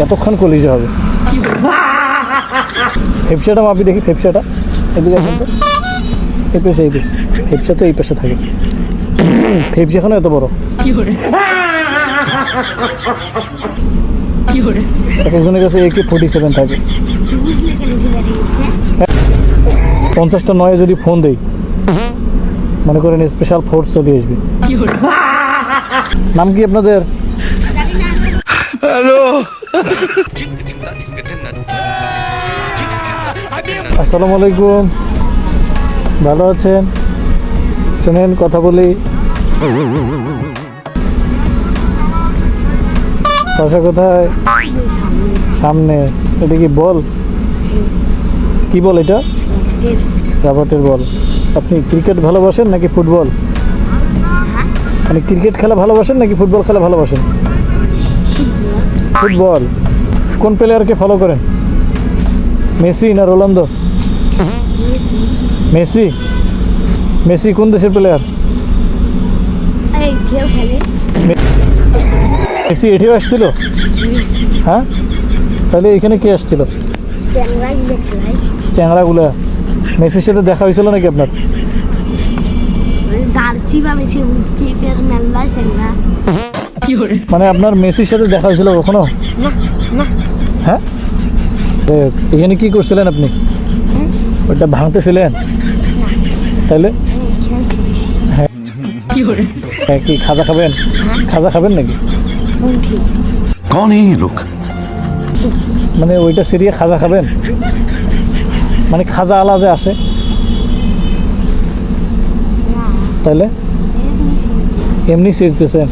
কতক্ষণ কলিজে হবে? ফেপসাটা মাপি দেখি, ফেপসাটা এদিকে আসেন তো, এই পেশে ফেপসা তো এই পেশে থাকে, ফেপসা এখনো এত বড়। এক একজনের কাছে AK-47 থাকে। 50টা নয় যদি ফোন দেই, মনে করেন স্পেশাল ফোর্স চলে আসবে। নাম কি আপনাদের? হ্যালো, আসসালামু আলাইকুম, ভালো আছেন? শুনেন কথা বলি। বাসা কোথায়? সামনে। এটা কি বল? কি বল এটা? রাবারের বল। আপনি ক্রিকেট ভালোবাসেন নাকি ফুটবল? মানে ক্রিকেট খেলা ভালোবাসেন নাকি ফুটবল খেলা ভালোবাসেন? ফুটবল। কোন প্লেয়ারকে ফলো করেন? মেসি না রোনালদো? মেসি। মেসি কোন দেশের প্লেয়ার? মেসি এটিও আসছিল? হ্যাঁ, তাহলে এখানে কে আসছিল? চ্যাংড়াগুলা। মেসির সাথে দেখা হয়েছিল নাকি আপনার? মানে আপনার মেসির সাথে দেখা হয়েছিল কখনো? হ্যাঁ, এখানে কি করছিলেন আপনি? ওটা ভাঙতেছিলেন? তাহলে হ্যাঁ, কি খাজা খাবেন? খাজা খাবেন নাকি? कौन है ये लोग? মানে ওইটা সিরিয়া খাজা খাবেন? মানে খাজা আলা যে আসে, তাহলে এমনি ছিঁড়তেছেন?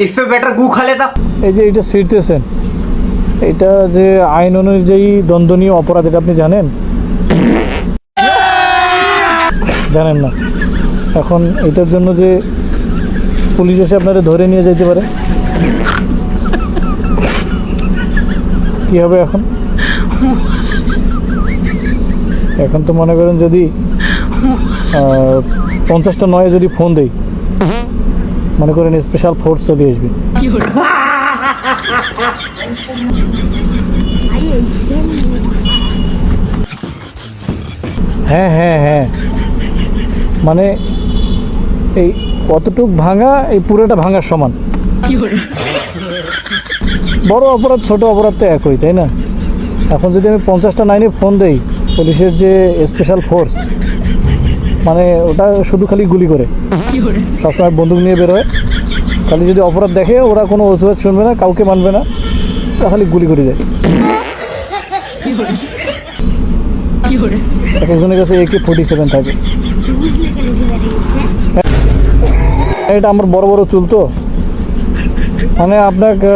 इससे बेटर गू खा लेता। এই যে এটা ছিঁড়তেছেন, এটা যে আইন অনুযায়ী দণ্ডনীয় অপরাধ, এটা আপনি জানেন? জানেন না? এখন এটার জন্য যে পুলিশ এসে আপনারা ধরে নিয়ে যেতে পারে, কি হবে এখন? এখন তো মনে করেন যদি 50টা নয় যদি ফোন দেই, মনে করেন স্পেশাল ফোর্স চলে আসবে। হ্যাঁ হ্যাঁ হ্যাঁ, মানে এই কতটুক ভাঙা, এই পুরোটা ভাঙার সমান। বড় অপরাধ ছোট অপরাধ তো একই, তাই না? এখন যদি আমি 50টা নাইনে ফোন দেই, পুলিশের যে স্পেশাল ফোর্স, মানে ওটা শুধু খালি গুলি করে, সবসময় বন্দুক নিয়ে বেরোয়। খালি যদি অপরাধ দেখে, ওরা কোনো অজুহাত শুনবে না, কাউকে মানবে না, খালি গুলি করে দেয়। এক একজনের কাছে AK-47 থাকে। এটা আমার বড় বড় চুল তো, মানে আপনাকে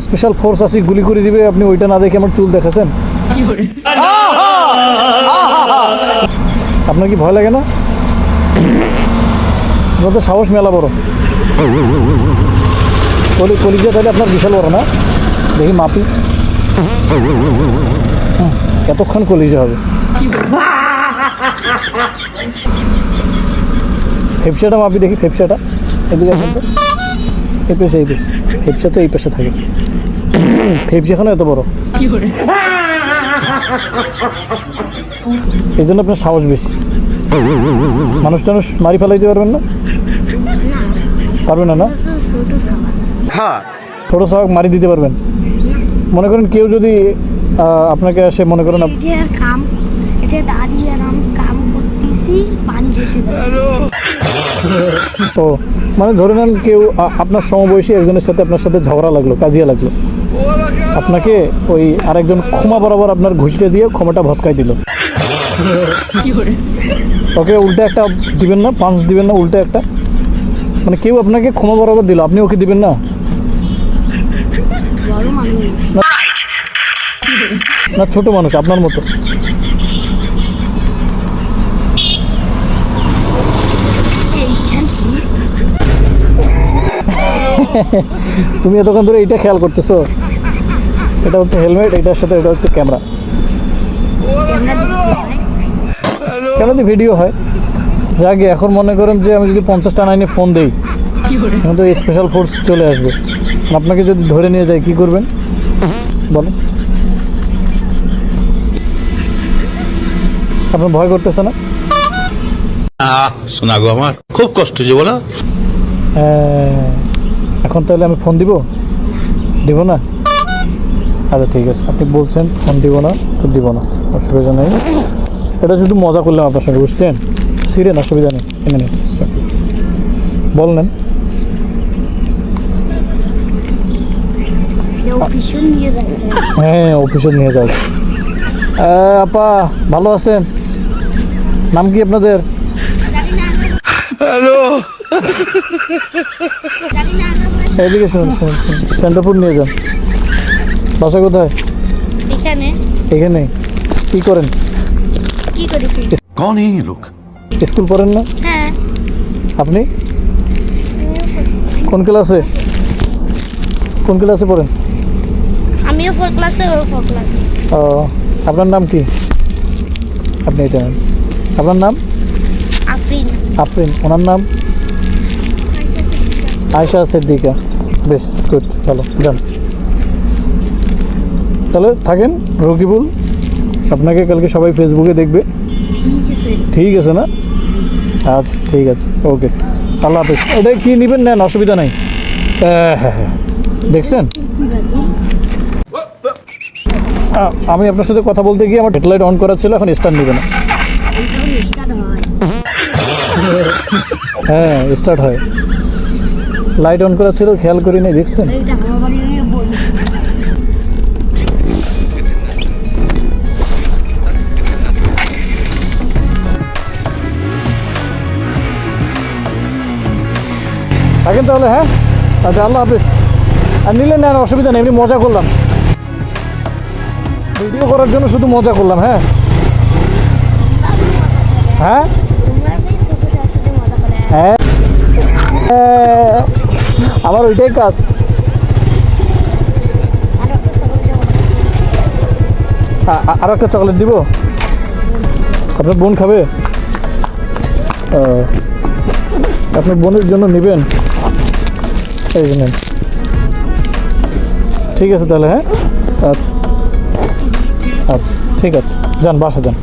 স্পেশাল ফোর্স আসি গুলি করে দিবে, আপনি ওইটা না দেখে আমার চুল দেখেছেন? আপনার কি ভয় লাগে না? আপনার তো সাহস মেলা বড়। কলিজা তাহলে আপনার বিশাল বড় না? দেখি মাপি, কতক্ষণ কলিজা হবে? ফেপসাটা মাপি দেখি, ফেপসাটা এদিকে আসেন তো, এই পেশে ফেপসা তো এই পেশে থাকে, ফেপসা এখনো এত বড়। এই জন্য আপনার সাহস বেশি। মানুষ টানুষ মারি ফেলাইতে পারবেন না? পারবেন না? না, ছোট সাহস মারি দিতে পারবেন? মনে করেন কেউ যদি আপনাকে আসে, মনে করেন ও, মানে ধরে নেন কেউ আপনার সমবয়সী একজনের সাথে আপনার সাথে ঝগড়া লাগলো, কাজিয়া লাগলো, আপনাকে ওই আরেকজন ক্ষমা বরাবর আপনার ঘুষিটা দিয়ে ক্ষমাটা ভস্কাই দিল, ওকে উল্টে একটা দিবেন না? পাঁচ দিবেন না? উল্টে একটা, মানে কেউ আপনাকে ক্ষমা বরাবর দিল, আপনি ওকে দিবেন না? না, ছোট মানুষ আপনার মতো। তুমি এতক্ষণ ধরে এইটা খেয়াল করতেছো? এটা হচ্ছে হেলমেট, এটার সাথে এটা হচ্ছে ক্যামেরা। ক্যামেরাতে ভিডিও হয়। যাকে এখন মনে করেন যে আমি যদি 50টা নাইনে ফোন দিই, এখন তো স্পেশাল ফোর্স চলে আসবে, আপনাকে যদি ধরে নিয়ে যায় কি করবেন? বলেন, আপনার ভয় করতেছে না? শোনা গো আমার খুব কষ্ট যে বলো। এখন তাহলে আমি ফোন দিব না? আচ্ছা ঠিক আছে, আপনি বলছেন ফোন দিব না তো দিব না, অসুবিধা নেই। এটা শুধু মজা করলাম আপনার সঙ্গে, বুঝছেন? সিরিয়াস, অসুবিধা নেই, এনে নিন। বললেন হ্যাঁ, অফিসে নিয়ে যাই। আপা ভালো আছেন? নাম কি আপনাদের? এদিকে শুনুন শুনুন শুনুন, সেন্টারপুর নিয়ে যান। বাসা কোথায়? এখানে। এখানে কি করেন? কি করি? कौन है ये लोग? স্কুল পড়েন না? হ্যাঁ। আপনি কোন ক্লাসে পড়েন? আমিও 4 ক্লাসে, ও 4 ক্লাসে। ও, আপনার নাম কি? আপনি এটা নেন। আপনার নাম? আফরিন। আফরিন। ওনার নাম? আয়শা সিদ্দিকা। বেশ গুড, ভালো, যান তাহলে। থাকেন রকিবুল, আপনাকে কালকে সবাই ফেসবুকে দেখবে। ঠিক আছে না? আচ্ছা ঠিক আছে, ওকে, আল্লাহ হাফেজ। এটা কি নেবেন নেন, অসুবিধা নাই। হ্যাঁ হ্যাঁ, দেখছেন আমি আপনার সাথে কথা বলতে গিয়ে আমার হেডলাইট অন করা ছিল, এখন স্টার্ট নেবে না। হ্যাঁ স্টার্ট হয়, লাইট অন করা ছিল, খেয়াল করি নাই, দেখছেন? থাকেন তাহলে, হ্যাঁ আচ্ছা, আল্লাহ হাফিজ। আর নিলে নেন, অসুবিধা নেই, এমনি মজা করলাম, ভিডিও করার জন্য শুধু মজা করলাম। হ্যাঁ হ্যাঁ হ্যাঁ, আমার ওইটাই কাজ। আর একটা চকলেট দিব? আপনার বোন খাবে? আপনার বোনের জন্য নেবেন? এই যে নেন। ঠিক আছে তাহলে, হ্যাঁ আচ্ছা আচ্ছা ঠিক আছে, যান বাসা যান।